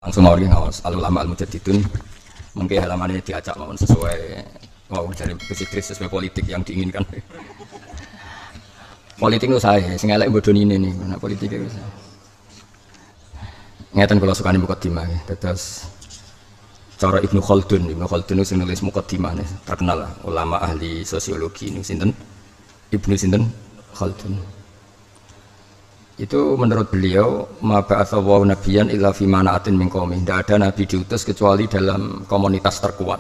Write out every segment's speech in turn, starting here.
Langsung mau ngawas al-ulama al-mujaddidun mungkin halamannya diacak mohon sesuai dari Idris sesuai politik yang diinginkan. Politik itu saya sing elek bodho ini nih, nah politik itu saya. Ngeten kula sukane mukadimah terus cara Ibnu Khaldun itu nulis mukadimah nih, terkenal lah, ulama ahli sosiologi ini sinten Ibnu sinten Khaldun. Itu menurut beliau ma ba'atsallahu nabiyyan illa fi mana'atin min qaumi. Tidak ada nabi diutus kecuali dalam komunitas terkuat.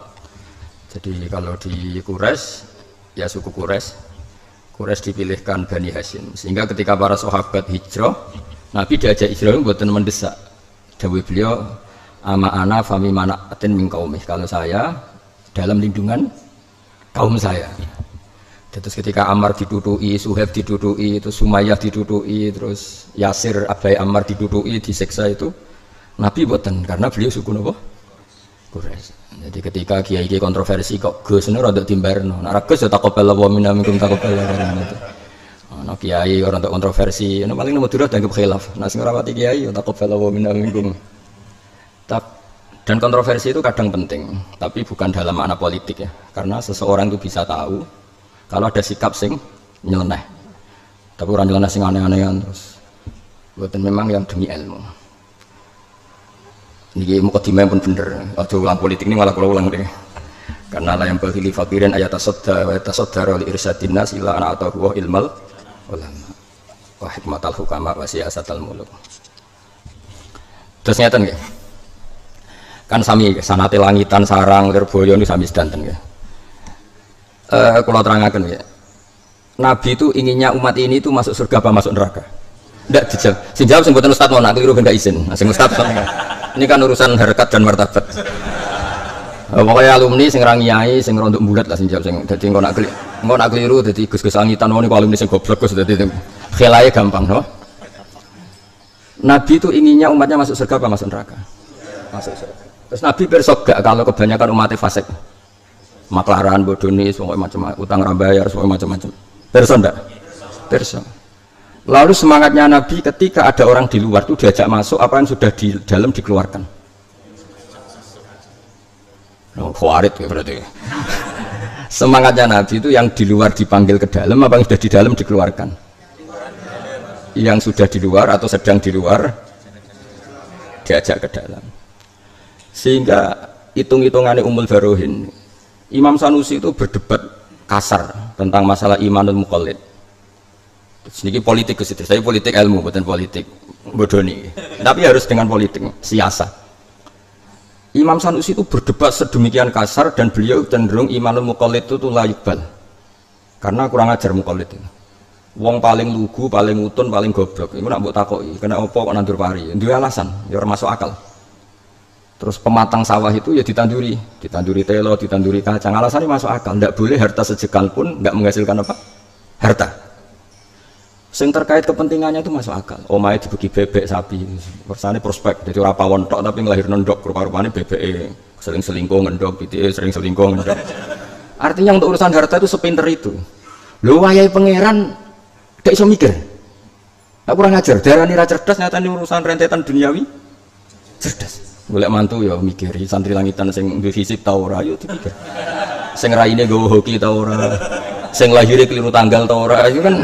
Jadi kalau di Quraisy ya suku Quraisy dipilihkan Bani Hashim. Sehingga ketika para sahabat hijrah, Nabi diajak hijrah mboten mendesak. Dawuh beliau ama ana fami mana'atin min qaumi. Kalau saya dalam lindungan kaum saya. Terus ketika Ammar didudui, Suhaib didudui, terus Sumayyah didudui, terus Yasir, Abai Ammar didudui, disiksa itu Nabi boten karena beliau suku napa? Quraisy. Jadi ketika kiai kontroversi kok Gus niku rada timbarno. Nek Gus ya taqabbalallahu minna minkum taqabbalallahu itu. Ana kiai orang tak kontroversi, ana paling nomor 2 dianggap khilaf. Nah sing ora pati kiai ya taqabbalallahu minna minkum. Dan kontroversi itu kadang penting, tapi bukan dalam makna politik ya. Karena seseorang itu bisa tahu kalau ada sikap sing nyeleneh, tapi orang nyeleneh sing aneh-anehan terus, buatan memang yang demi ilmu. Ini mukadimah pun bener. Aduh ulang politik ini malah kalau ulang deh. Karena lah yang berhili fakirin ayat tasoddar oleh irsyadin nas ila anak atau huwa ilmal ulama, wa hikmatal hukama wa siyasatal muluk. Terus nyata nggih. Kan sami sanate langitan sarang lirboyo ini sami sedanten ya. Kalau terangkan ya, Nabi itu inginnya umat ini itu masuk surga apa masuk neraka? Tidak dijawab. Sing jawab sing mboten Ustaz mau nak keliru ben gak izin. Sing Ustaz ini kan urusan harkat dan martabat. Pokoknya alumni sing ra ngiyai sing rondok bulat lah sing jawab sing dadi engko nak keliru dadi gus-gus angitan niku alumni sing goblok Gus dadi khelae gampang no. Nabi itu inginnya umatnya masuk surga apa masuk neraka? Masuk surga. Terus Nabi bersok gak kalau kebanyakan umatnya fasik? Maklaran bodoni semua macam utang rambayar semua macam-macam. Perso ndak? Perso. Lalu semangatnya Nabi ketika ada orang di luar itu diajak masuk, apa yang sudah di dalam dikeluarkan. Oh, khawarit ya berarti. Semangatnya Nabi itu yang di luar dipanggil ke dalam, apa yang sudah di dalam dikeluarkan. Yang sudah di luar atau sedang di luar diajak ke dalam. Sehingga hitung-hitungannya Ummul Barohin. Imam Sanusi itu berdebat kasar tentang masalah imanul muqallid. Sedikit politik ke situ. Saya politik ilmu, bukan politik bodoni. Tapi harus dengan politik siasa. Imam Sanusi itu berdebat sedemikian kasar dan beliau cenderung imanul muqallid itu la yuqbal. Karena kurang ajar muqallid itu. Wong paling lugu, paling utun, paling goblok. Iku nak mbok takoki, kena opo kok nandur pari? Duwe alasan, ya ora masuk akal. Terus pematang sawah itu ya ditanduri telo, ditanduri kacang. Alasannya masuk akal, tidak boleh harta sejekal pun nggak menghasilkan apa? Harta. Sing terkait kepentingannya itu masuk akal. Omahe dibagi bebek sapi, persane prospek. Jadi ora pawon tok tapi nglahir nendok rupa-rupane bebeke sering selingkuh ngendok, pitike sering selingkuh ngendok. Artinya untuk urusan harta itu sepinter itu. Lho wayahe pangeran gak iso mikir. Aku kurang ajar, darani ra cerdas nyatane urusan rentetan duniawi cerdas. Golek mantu ya mikiri santri langitan sing duwe fisik ta ora yo dipikir. Sing raine nggawa hoki ta ora. Sing lahire keliru tanggal ta ora. Itu kan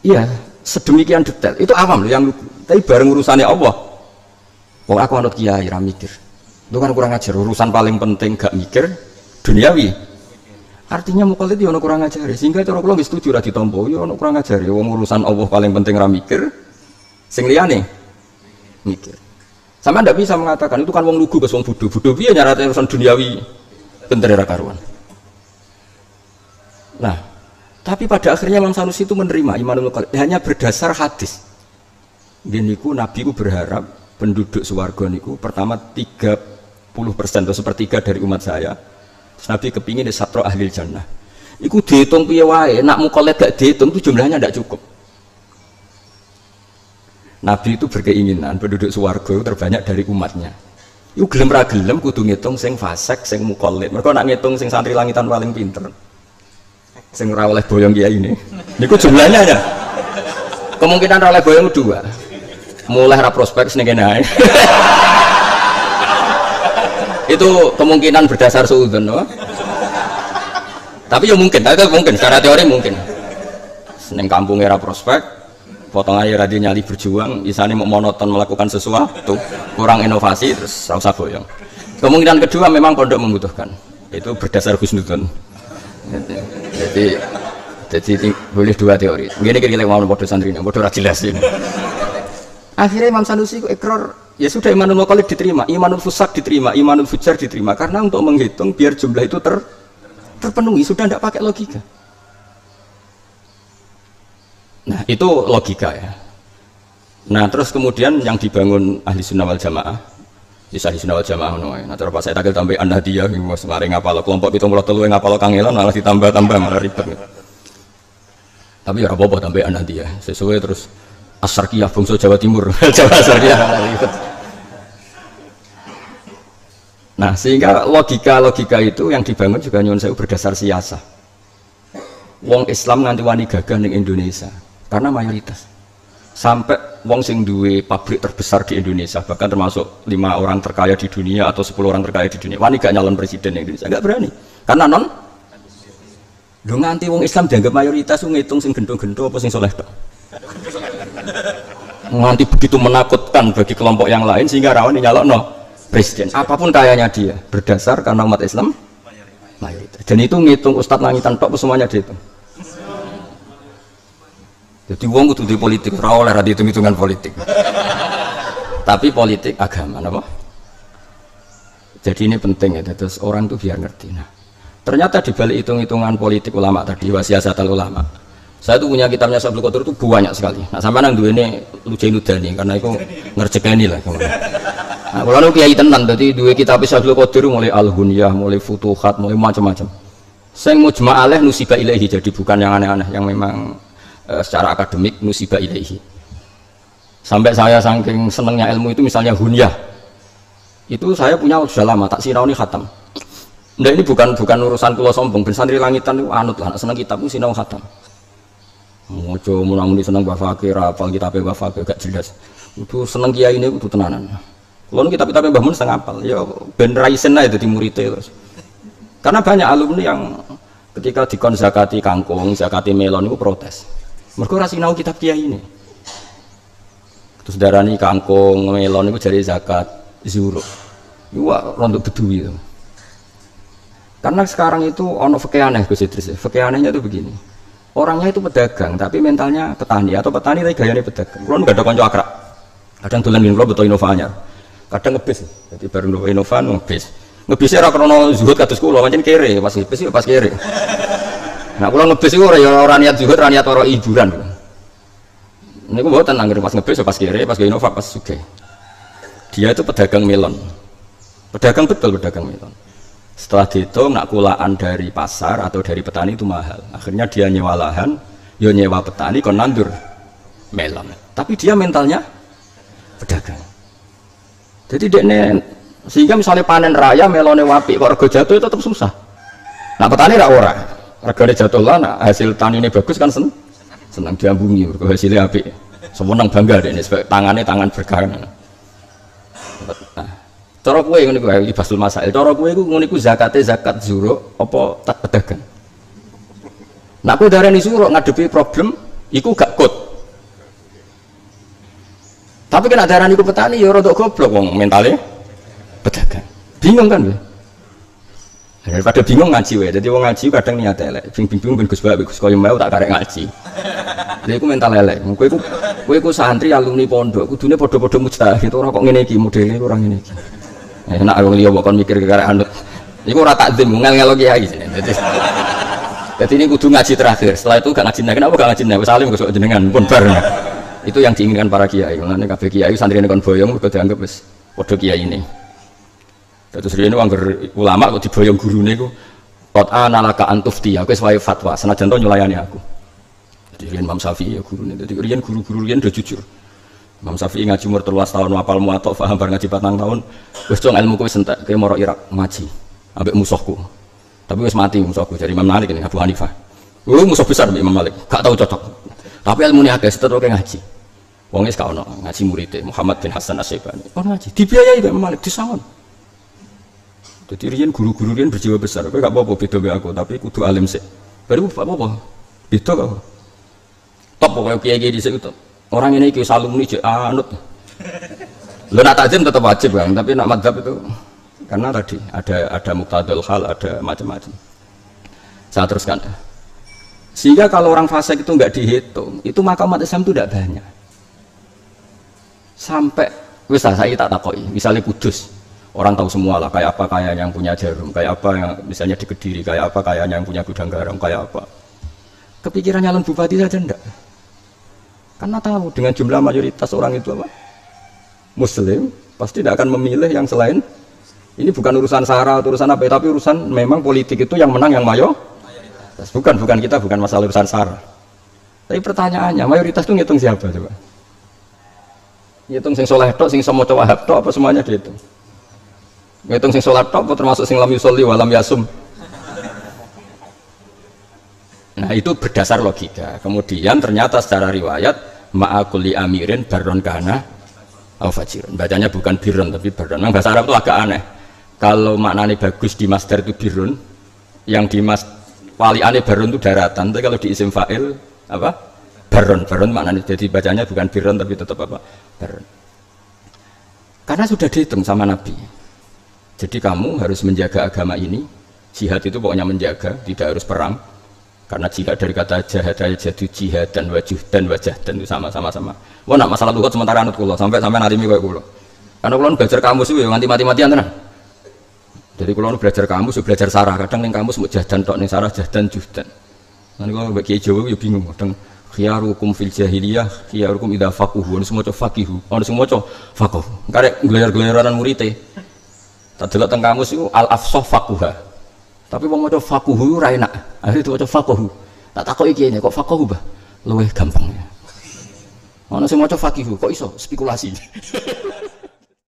iya sedemikian detail. Itu awam loh yang lugu. Tapi bareng urusane Allah. Wong aku anut kiai ra mikir. Itu kan kurang ajar urusan paling penting gak mikir duniawi. Artinya muqallid yo ono kurang ajar. Sehingga cara kula nggih setuju ra ditampa yo ono kurang ajar. Wong urusan Allah paling penting ra mikir. Sing liyane mikir. Sama ndak bisa mengatakan itu kan wong lugu bes wong bodoh. Bodoh piye nyarate urusan duniawi bener ra karuan. Nah, tapi pada akhirnya Imam Sanusi itu menerima imanul muqallid hanya berdasar hadis. Niku Nabi ku berharap penduduk swarga niku pertama 30% atau sepertiga dari umat saya. Terus Nabi kepingin di satro ahli jannah. Iku dihitung piye wae, nak muqallid gak dihitung itu jumlahnya ndak cukup. Nabi itu berkeinginan penduduk swarga terbanyak dari umatnya. Iku gelem ra gelem kudu ngitung sing fasik, sing muqallid. Mergo nak ngitung sing santri langitan paling pinter. Sing ora oleh boyong kiai ini. Niku jumlahnya ya. Kemungkinan ora oleh boyong 2. mulai ra prospek sing kene. Itu kemungkinan berdasar suudzon, no? Tapi ya mungkin, secara teori mungkin. Seneng kampung era prospek, potongan era dia nyali berjuang, isane mau monoton melakukan sesuatu, kurang inovasi, terus usah boyong. Kemungkinan kedua memang pondok membutuhkan, itu berdasar husnudzon. Jadi boleh dua teori. Begini kira-kira mau bodoh santrinya, bodoh jelas ini. Akhirnya Imam Sanusi ikrar, ya sudah imanul muqallid diterima, imanul fusak diterima, imanul fujar diterima, karena untuk menghitung biar jumlah itu terpenuhi sudah tidak pakai logika. Nah itu logika ya. Nah terus kemudian yang dibangun ahli sunnah wal jamaah, bisa ahli sunnah wal jamaah. Nah terus pas saya takil tambah an-nahdiyah, semari ngapal kelompok itu mulai telu ngapal kangelan malah ditambah malah ribet. Gitu. Tapi ya apa-apa tambah an-nahdiyah sesuai terus. Asarkiyah bangsa Jawa Timur, Jawa Asarkiyah. Nah, sehingga logika itu yang dibangun juga nyuwun sewu berdasar siasa. Wong Islam nganti wani gagah ning Indonesia karena mayoritas. Sampai wong sing duwe pabrik terbesar di Indonesia, bahkan termasuk 5 orang terkaya di dunia atau 10 orang terkaya di dunia, wani gak nyalon presiden Indonesia, gak berani. Karena lho nganti wong Islam dianggap mayoritas ngitung sing gendho-gendho apa sing soleh tok. Nanti begitu menakutkan bagi kelompok yang lain sehingga rawan nyalokno presiden apapun kayanya dia berdasar karena umat Islam mayoritas. Dan itu ngitung Ustadz Langitan tok semuanya dihitung. Jadi wong kudu di politik ora oleh ra dihitung-hitungan politik. Tapi politik agama napa? Jadi ini penting ya, terus orang tuh biar ngerti. Nah, ternyata di balik hitung-hitungan politik ulama tadi wasiasatul ulama. Saya tuh punya kitabnya Sabul Qadir itu banyak sekali. Nah, sampai nang duwe ini Lujainudani karena itu ngerjekani lah. Nah, kalau kiai tenan, jadi dua kitab Sabul Qadir mulai Al-Ghunyah, mulai Futuhat, mulai macam-macam. Saya mujma' alaih nusibah ilaihi, jadi bukan yang aneh-aneh, yang memang secara akademik nusibah ilaihi. Sampai saya saking senengnya ilmu itu misalnya Ghunyah. Itu saya punya sudah lama, tak sinauni khatam. Nah, ini bukan urusan kula sombong, ben santri langitan itu anut lah, seneng kitab itu sinau khatam. Mojo munamuni seneng Bafakir, apal kitabnya Bafakir gak jelas. Itu seneng kiai ini itu tenanan. Kalau kitab-kitabnya Mbah Mun setengah apal, ya ben raisen aja jadi muridnya terus. Karena banyak alumni yang ketika dikon zakati kangkung, zakati melon itu protes. Mereka rasa sinau kitab kiai ini. Terus darani kangkung, melon itu jadi zakat zuhur. Itu rontok bedui itu. Karena sekarang itu ono fikih aneh Gus Idris. Fikih anehnya itu begini. Orangnya itu pedagang, tapi mentalnya petani atau petani tapi gayanya pedagang. Kalau nggak ada konco akrab, kadang tulen kalau betul inovanya, kadang ngebis, jadi baru inovan ngebisnya rakyat zuhud kados kula, macam kere, pas ngebis pas kere. Nah kalau ngebis itu orang niat zuhud, orang niat orang hiburan. Ini gue bawa tenang pas ngebis pas kere, pas inova pas suge. Dia itu pedagang melon, pedagang betul pedagang melon. Setelah dihitung nak kulaan dari pasar atau dari petani itu mahal. Akhirnya dia nyewa lahan, dia nyewa petani kon nandur melon. Tapi dia mentalnya pedagang. Jadi dia sehingga misalnya panen raya melone wapi kok rego jatuh itu tetap susah. Nah petani ra ora. Regane jatuh lah, nah, hasil tanine bagus kan senang diambungi mergo hasilnya apik. Semeneng bangga dene sebab tangan berkah. Nah, cara kowe ngene kuwi ibasul masail. Cara kowe iku ngono iku zakate zakat zuro apa tak pedagang. Nek kowe darani zuro ngadepi problem iku gak kut. Tapi kena darani iku petani ya rada goblok wong mentale pedagang. Bingung kan kowe? Daripada bingung ngaji wae. Dadi wong ngaji kadang niat elek. Bingung ben Gus Bapak Gus koyo mau tak karek ngaji. Lha iku mental elek. Kowe iku santri alumni pondok kudune padha-padha mujtahid ora kok ngene iki modele ora ngene iki. Enak wong liya kok mikir karek anut. Iku ora takzim ngel-ngelo kiai. Jadi ini kudu ngaji terakhir. Setelah itu gak ngaji. Kenapa gak ngaji? Wis alim kok jenengan pun bar. Itu yang diinginkan para kiai. Mulane kabeh kiai santrine kon boyong mergo dianggap wis padha kiai ini. Terus rene angger ulama kok diboyong gurune iku qad analaka antufti. Aku wis wae fatwa senajan to nyulayani aku. Jadi riyen Imam Syafi'i ya gurune. Jadi riyen guru-guru riyen udah jujur. Imam Syafi'i ngaji umur 13 tahun, apal muwatta, paham bar ngaji 4 tahun. Wis cung ilmu ku wis entek, kowe moro Irak ngaji ambek musuhku. Tapi wis mati musuhku dari Imam Malik ini, Abu Hanifah. Musuh besar Imam Malik, gak tahu cocok. Tapi ilmune akeh seteroke ngaji. Wong wis gak ono ngaji murid Muhammad bin Hasan Asy-Syaibani. Ono ngaji dibiayai Mbak Malik disangon. Jadi riyen guru-guru riyen berjiwa besar. Kowe gak apa-apa beda mbek aku, tapi kudu alim sik. Baru apa-apa. Beda kok. Top pokoke kiai-kiai dhisik top. Orang ini iki alumni jek anut. Lho nak takzim tetap wajib Bang, tapi nak madzhab itu karena tadi ada muqtadul hal, ada macam-macam. Saya teruskan. Sehingga kalau orang fasik itu enggak dihitung, itu maka umat Islam itu tidak banyak. Sampai wis saya tak takoki, misalnya Kudus. Orang tahu semua lah, kayak apa kayak yang punya Jarum, kayak apa yang misalnya di Kediri, kayak apa kayak yang punya gudang garam, kayak apa. Kepikiran nyalon bupati saja enggak. Karena tahu dengan jumlah mayoritas orang itu apa? Muslim, pasti tidak akan memilih yang selain. Ini bukan urusan sara atau urusan apa, tapi urusan memang politik itu yang menang yang mayoritas. Bukan kita, bukan masalah urusan sara. Tapi pertanyaannya, mayoritas itu ngitung siapa coba? Ngitung sing soleh tok, sing semoco wahab tok, apa semuanya dihitung? Ngitung sing sholat tok termasuk sing lam yusolli walam yasum. Nah itu berdasar logika. Kemudian ternyata secara riwayat ma'akuli amirin baron kana au fajirun. Bacanya bukan birun tapi baron. Memang bahasa Arab itu agak aneh. Kalau maknanya bagus di masdar itu birun, yang di waliane baron itu daratan. Tapi kalau di isim fa'il apa? Baron maknanya. Jadi bacanya bukan birun tapi tetap apa? Baron. Karena sudah dihitung sama Nabi. Jadi kamu harus menjaga agama ini. Jihad itu pokoknya menjaga, tidak harus perang. Karena jihad dari kata jahad jadu jihad dan wajuh dan wajah dan itu sama-sama. Wah nak masalah lugat sementara anut kulo sampai narimi kayak kulo. Karena kulo belajar kamus itu nganti mati-matian tenan. Jadi kulo belajar kamus, belajar sarah. Kadang ning kamus mau jahdan tok ning sarah jahdan juhdan. Nanti kalau bagi Jawa ya bingung. Kadang khiyarukum fil jahiliyah, khiyarukum idza faquhu. Ono semua faqihu, ono semua faqih. Karek gelar-gelaran muridé. Delok teng kamus itu al-afsah faquha. Tapi wong maca faquhu ora enak. Akhire diwaca faqahu. Tak takoki iki kok faqahu, Bah? Luwih gampang ya. Ana sing maca faqihu, kok iso spekulasi.